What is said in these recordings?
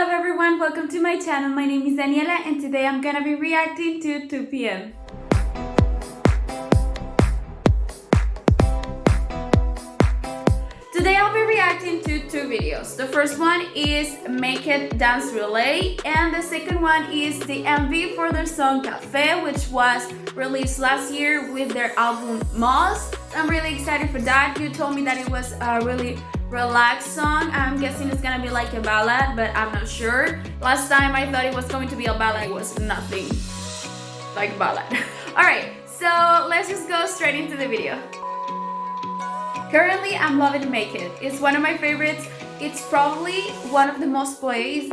Hello everyone, welcome to my channel. My name is Daniela and today I'm gonna be reacting to 2 p.m. Today I'll be reacting to 2 videos. The first one is Make It Dance Relay and the second one is the MV for their song Cafe, which was released last year with their album Moss. I'm really excited for that. You told me that it was a really relaxed song. I'm guessing it's gonna be like a ballad, but I'm not sure. Last time I thought it was going to be a ballad. It was nothing like ballad. Alright, so let's just go straight into the video. Currently, I'm loving Make It. It's one of my favorites. It's probably one of the most played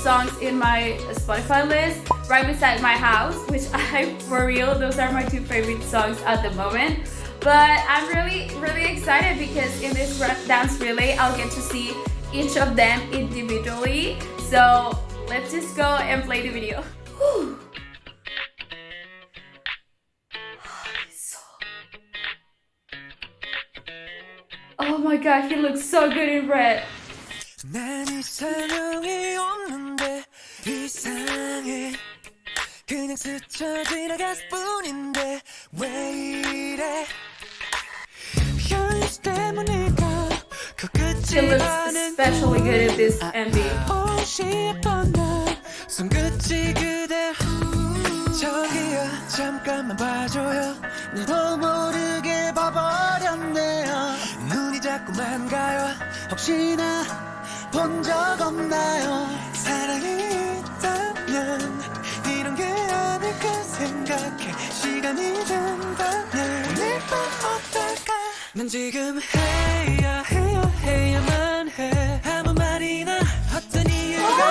songs in my Spotify list, right beside My House, which for real, those are my 2 favorite songs at the moment. But I'm really excited because in this dance relay, I'll get to see each of them individually. So let's just go and play the video. Whew. Oh my god, he looks so good in red. 난 이상형이 없는데 이상해 그냥 스쳐 지나갔을 뿐인데 왜 이래 현실 때문일까 He looks especially good in this MV. 손끝이 그대 저기요 잠깐만 봐줘요 나도 모르게 봐버렸네요 눈이 자꾸만 가요 혹시나 본 적 없나요 사랑이 있다면 이런 게 아닐까 생각해 시간이 된다면 오늘 밤 어떨까 난 지금 해야만 해 아무 말이나 어떤 이유가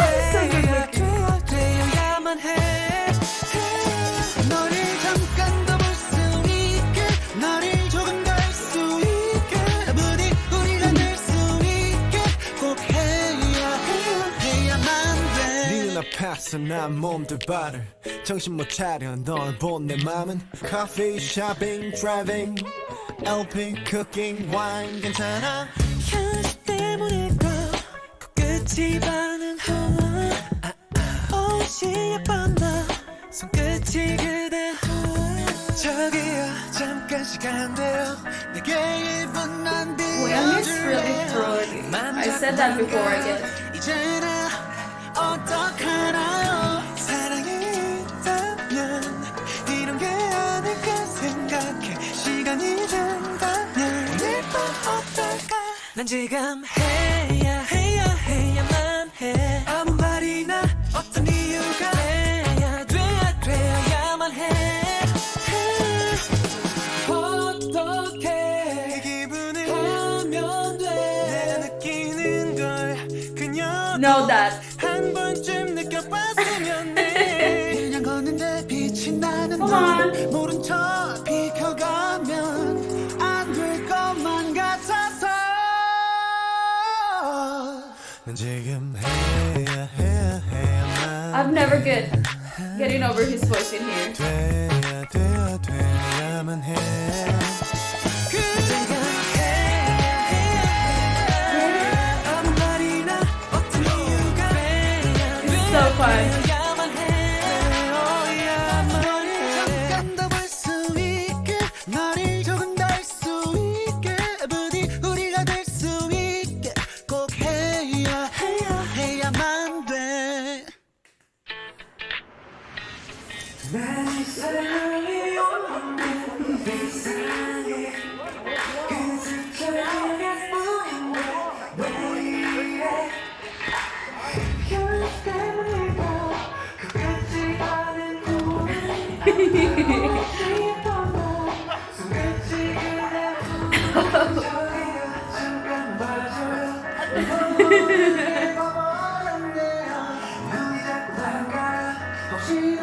되어야만 해 너를 잠깐 더 볼 수 있게 너를 조금 더 알 수 있게 부디 우리가 될 수 있게 꼭 해야만 돼 네 눈앞에서 난 몸둘 바를 정신 못 차려 널 본 내 맘은 커피, 쇼핑, 드라이빙 LP, 쿠킹, 와인 괜찮아 현실 때문일까 꼭 끝이 반은 옷이 예뻤나 손끝이 그대 저기요 잠깐 시간 돼요 내게 1분 안 William is really throaty. I said that before, I guess. 이제는 어떡하나요 사랑이 있다면 이런 게 아닐까 생각해 시간이 된다면 오늘 밤 어떨까 난 지금 해야만 해 아무 말이나 어떤 이유가 돼야만 해 어떻게 기분을 하면 돼 내가 느끼는 걸 그녀도 Know that. 한 번쯤 느껴봤으면 해 1년 걷는데 빛이 나는 Come 널 on. 모른 척 비켜가면 안 될 것만 같아서 난 지금 해야만 I'm never good getting over his voice in here. 돼야만 해 지금 아무 말이나 어떤 이유가 It's so fun. 돼야만 해 잠깐 더 볼 수 있게 너를 조금 더 알 수 있게 부디 우리가 될 수 있게 꼭 해야만 돼 난 사랑이 없는데 이상해 그 스쳐가는 뿐인데 왜 이래 현실 때문일까 끝까지 가는 손끝이 그대 저기요 잠깐 봐줘요 눈이 자꾸만 가요 혹시나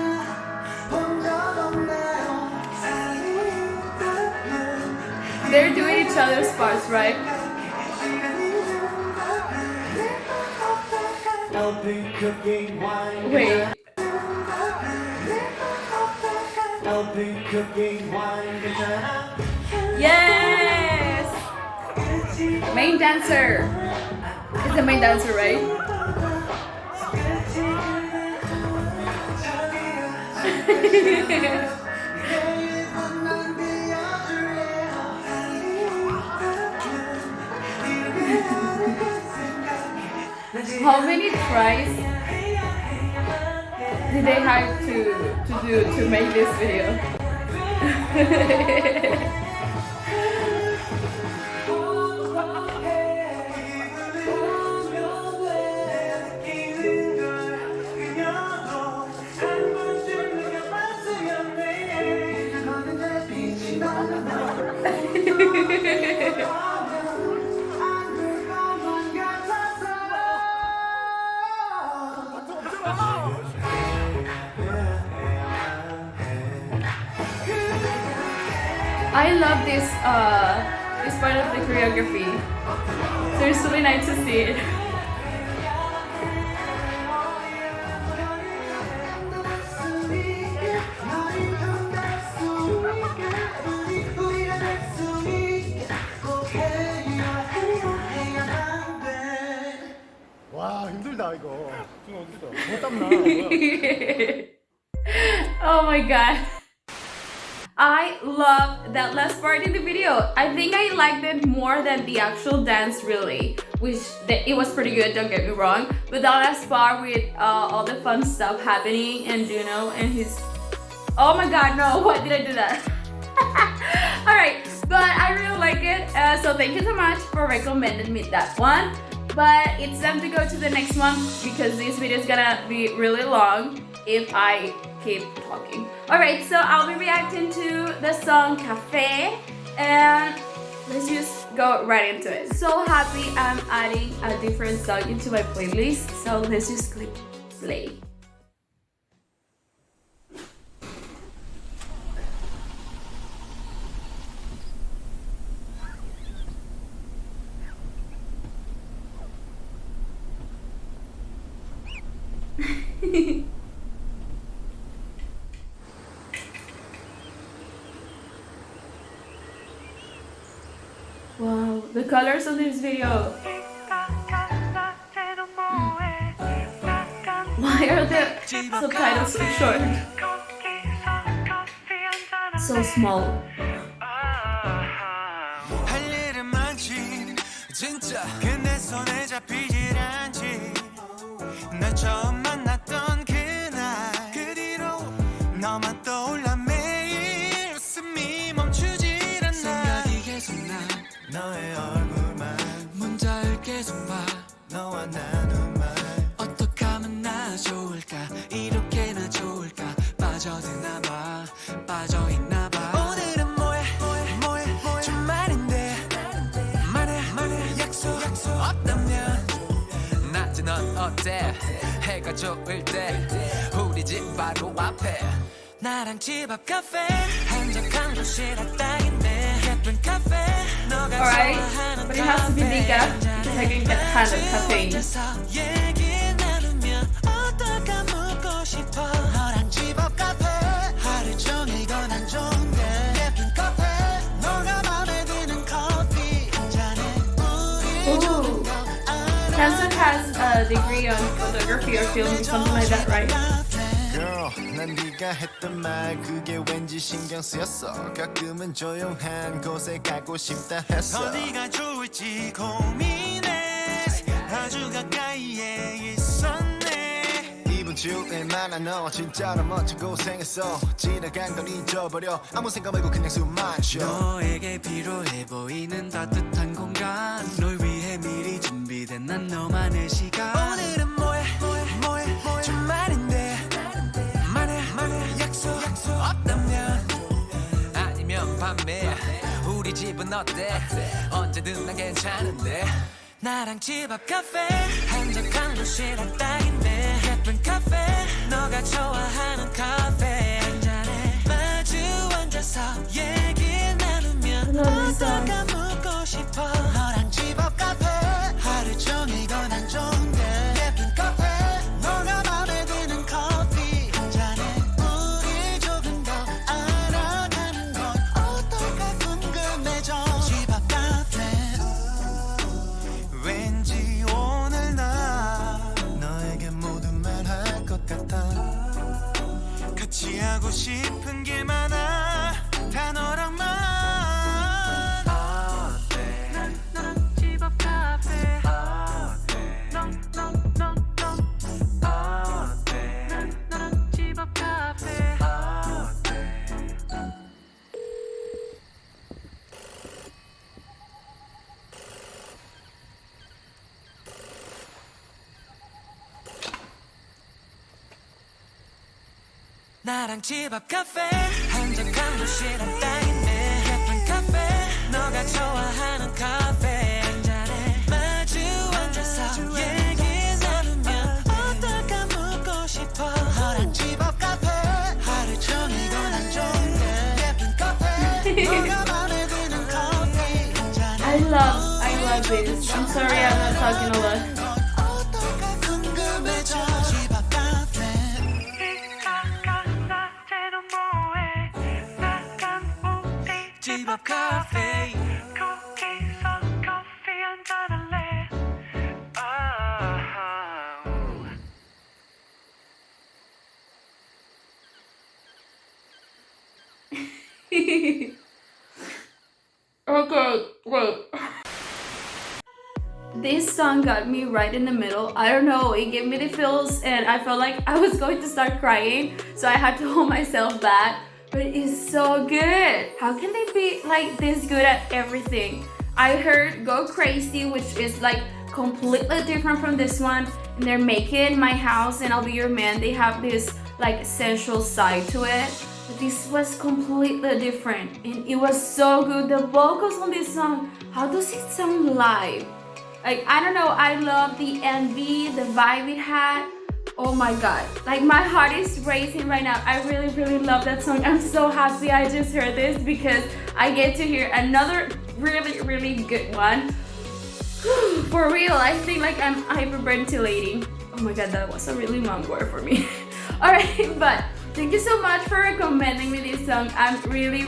They're doing each other's parts, right? LP, cooking, wine Wait. LP, cooking, wine 괜찮아 Yes! Main dancer. It's the main dancer, right? How many tries did they have to do to make this video? I love this part of the choreography. So it's really nice to see it. 와 힘들다 이거. 지금 어딨어? 못 담나. Oh my god. I love that last part in the video. I think I liked it more than the actual dance really, which it was pretty good, don't get me wrong. But that last part with all the fun stuff happening and Juno and his... Oh my god, no, why did I do that? Alright, but I really like it. So thank you so much for recommending me that one. But it's time to go to the next one because this video is gonna be really long if I keep talking. Alright, so I'll be reacting to the song Cafe and let's just go right into it. So happy I'm adding a different song into my playlist, so let's just click play. Wow, the colors of this video. Why are the subtitles so short? So small. 할 일은 많지 진짜 근데 손에 잡히질 않지 날 처음 만났던 그날 그 뒤로 너만 떠올라 매일 웃음이 멈추질 않아 생각이 계속 나 너의 얼굴만 문자를 계속 봐 너와 나눈 말 어떻게 하면 나 좋을까 이렇게나 좋을까 빠져드나 봐 빠져있나 봐 오늘은 뭐해 주말인데 말해 약속 없다면 낮에 넌 어때 해가 좋을 때 우리 집 바로 앞에 나랑 집 앞 카페 한적한 도시락 딱인데 예쁜 카페 너가 Alright, 좋아하는 but it has to be bigger because I can get a kind of caffeine. 얘기 나누면 어떨까 묻고 싶어 너랑 집 앞 카페 하루 종일 권한 좋은데 예쁜 카페 너가 맘에 드는 커피 한 잔에 우리 조금 더 Hanson has a degree on photography or film or something like that, right? Girl, 난 네가 했던 말 그게 왠지 신경 쓰였어 가끔은 조용한 곳에 가고 싶다 했어 어디가 좋을지 고민해 아주 가까이에 있었네 이번 주에 만난 너 진짜로 멋진 고생했어 지나간 건 잊어버려 아무 생각 말고 그냥 숨만 쉬어 너에게 필요해 보이는 따뜻한 공간 널 위해 미리 준비된 난 너만의 시간 오늘은 뭐해 주말인데 말해 약속 없다면 아니면 밤에 우리 집은 어때 언제든 난 괜찮은데 나랑 집 앞 카페 한적한 도시락 딱인데 예쁜 카페 너가 좋아하는 카페 한 잔에 마주 앉아서 얘기 나누면 어떨까 묻고 싶어 너랑 집 앞 카페 하루 종일 권한 좋은데 예쁜 카페 너가 맘에 드는 커피 한 잔에 우리 조금 더 알아가는 건 어떨까 궁금해져 집 앞 카페 왠지 오늘 나 너에게 모든 말 할 것 같아 같이 하고 싶은 게 많아 다 너랑만 어때 넌 집 앞 카페 어때 넌 어때 넌 집 앞 카페 어때 나랑 집 앞 카페 한적한 도시락 땅인데 예쁜 카페 너가 좋아하는 카페 한 잔에 마주 앉아서 얘기 나누면 어떨까 묻고 싶어 너랑 집 앞 카페 하루 종일 권한 좋은데 예쁜 카페 너가 마음에 드는 커피 한 잔에 I love this. I'm sorry I'm not talking a lot. 어떨까 궁금해져 집 앞 카페 집 앞 카페 거기서 커피 한잔 할래 Okay, wait. This song got me right in the middle. I don't know, it gave me the feels and I felt like I was going to start crying, so I had to hold myself back. But it's so good. How can they be like this good at everything? I heard Go Crazy, which is like completely different from this one. And they're making My House and I'll Be Your Man. They have this like sensual side to it. But this was completely different and it was so good. The vocals on this song, how does it sound live? Like, I don't know, I love the MV, the vibe it had. Oh my god, like my heart is racing right now. I really love that song. I'm so happy I just heard this because I get to hear another really good one. For real, I think like I'm hyperventilating. Oh my god, that was a really long word for me. Alright, but thank you so much for recommending me this song. I'm really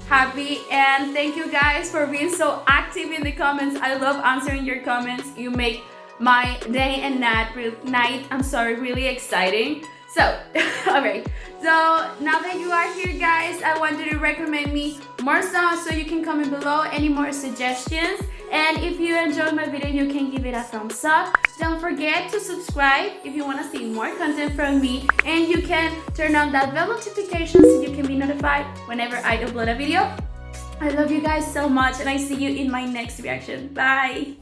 happy, and thank you guys for being so active in the comments. I love answering your comments. You make my day and night really exciting. So alright, so now that you are here guys, I want you to recommend me more songs, so you can comment below any more suggestions. And if you enjoyed my video, you can give it a thumbs up. Don't forget to subscribe if you want to see more content from me, and you can turn on that bell notification so you can be notified whenever I upload a video. I love you guys so much, and I see you in my next reaction. Bye.